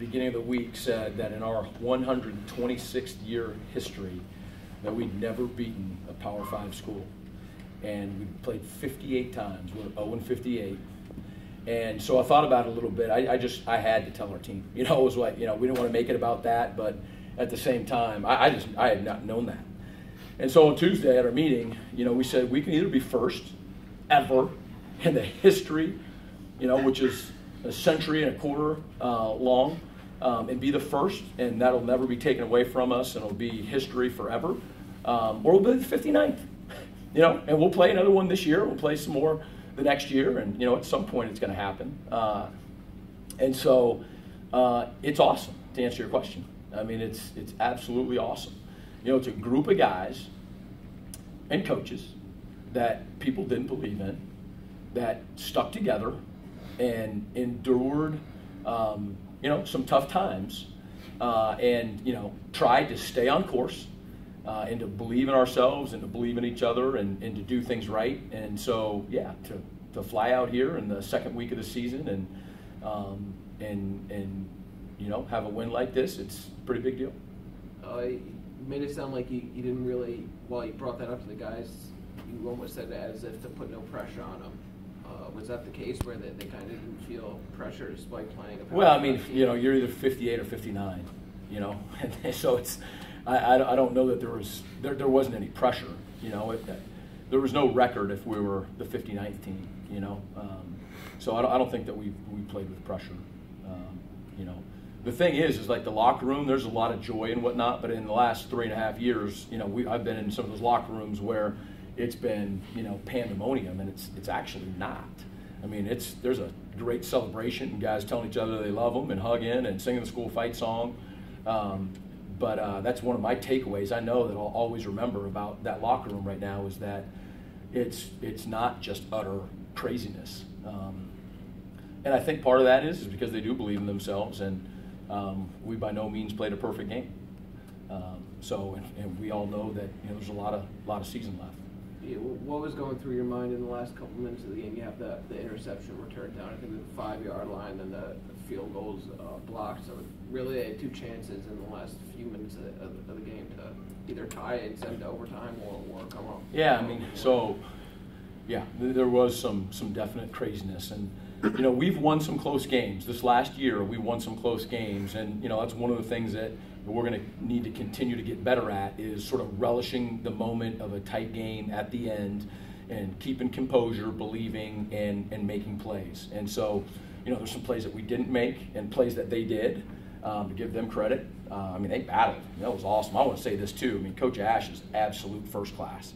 Beginning of the week said that in our 126th year history that we'd never beaten a Power 5 school. And we played 58 times. We're 0-58. And so I thought about it a little bit. I had to tell our team. It was like, we didn't want to make it about that, but at the same time, I had not known that. And so on Tuesday at our meeting, we said we can either be first ever in the history, which is a century and a quarter long, and be the first, and that'll never be taken away from us, and it'll be history forever, or we'll be the 59th, and we'll play another one this year. We'll play some more the next year, and at some point it's going to happen. And so it's awesome, to answer your question. I mean, it's absolutely awesome. It's a group of guys and coaches that people didn't believe in, that stuck together and endured, some tough times, and tried to stay on course, and to believe in ourselves and to believe in each other and to do things right. And so, to fly out here in the second week of the season and have a win like this, it's a pretty big deal. You made it sound like you didn't really, while you brought that up to the guys, you almost said that as if to put no pressure on them. Was that the case where they kind of didn't feel pressure despite playing a Well, I mean, you're either 58 or 59, and so it's, I don't know that there wasn't any pressure, there was no record if we were the 59th team, so I don't think that we played with pressure, The thing is like the locker room, there's a lot of joy and whatnot, but in the last 3.5 years, I've been in some of those locker rooms where it's been, pandemonium, and it's actually not. I mean, there's a great celebration, and guys telling each other they love them and hugging and singing the school fight song. But that's one of my takeaways. I know that I'll always remember about that locker room right now is that it's not just utter craziness. And I think part of that is because they do believe in themselves, and we by no means played a perfect game. And we all know that there's a lot of season left. Yeah, what was going through your mind in the last couple minutes of the game? You have the interception returned down, I think the 5-yard line, and the field goals blocked. So really they had two chances in the last few minutes of the game to either tie it and send it to overtime or come up. Yeah, I mean, there was some definite craziness. And, we've won some close games. This last year, we won some close games. And, that's one of the things that we're going to need to continue to get better at is sort of relishing the moment of a tight game at the end and keeping composure, believing, and making plays. And so, there's some plays that we didn't make and plays that they did, to give them credit. They battled. That was awesome. I want to say this, too. Coach Ash is absolute first class.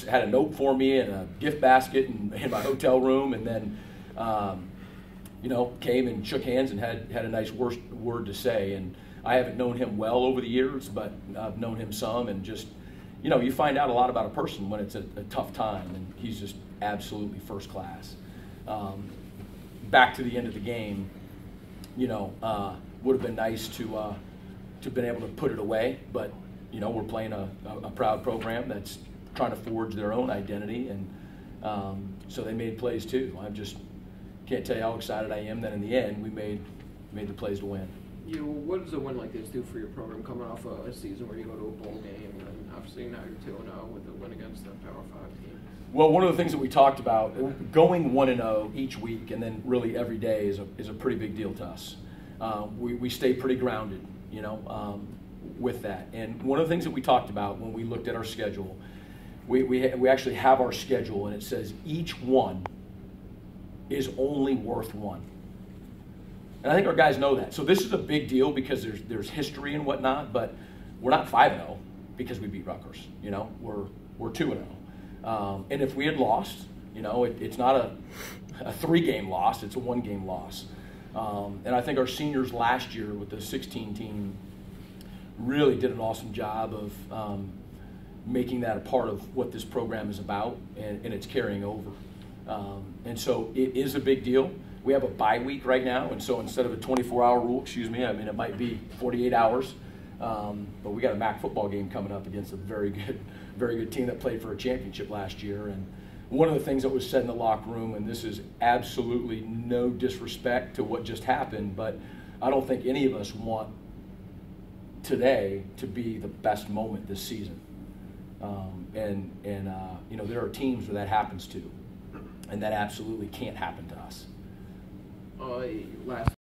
Had a note for me and a gift basket in my hotel room, and then came and shook hands and had a nice word to say. And I haven't known him well over the years, but I've known him some, and just, you find out a lot about a person when it's a tough time, and he's just absolutely first class. Back to the end of the game, would have been nice to have been able to put it away, but, we're playing a proud program that's trying to forge their own identity, and so they made plays too. I just can't tell you how excited I am that in the end we made the plays to win. What does a win like this do for your program, coming off a season where you go to a bowl game, and obviously now you're 2-0 with a win against the Power 5 team? Well, one of the things that we talked about, going 1-0 each week and then really every day is a pretty big deal to us. We stay pretty grounded, with that. And one of the things that we talked about when we looked at our schedule, we actually have our schedule, and it says each one is only worth one. And I think our guys know that. So this is a big deal because there's history and whatnot, but we're not 5-0 because we beat Rutgers. We're 2-0. And if we had lost, it's not a 3-game loss, it's a 1-game loss. And I think our seniors last year with the 16 team really did an awesome job of making that a part of what this program is about, and it's carrying over. And so it is a big deal. We have a bye week right now, and so instead of a 24-hour rule, it might be 48 hours. But we got a MAC football game coming up against a very good team that played for a championship last year, and one of the things that was said in the locker room, and this is absolutely no disrespect to what just happened, but I don't think any of us want today to be the best moment this season. You know, there are teams where that happens to, and that absolutely can't happen to us. Last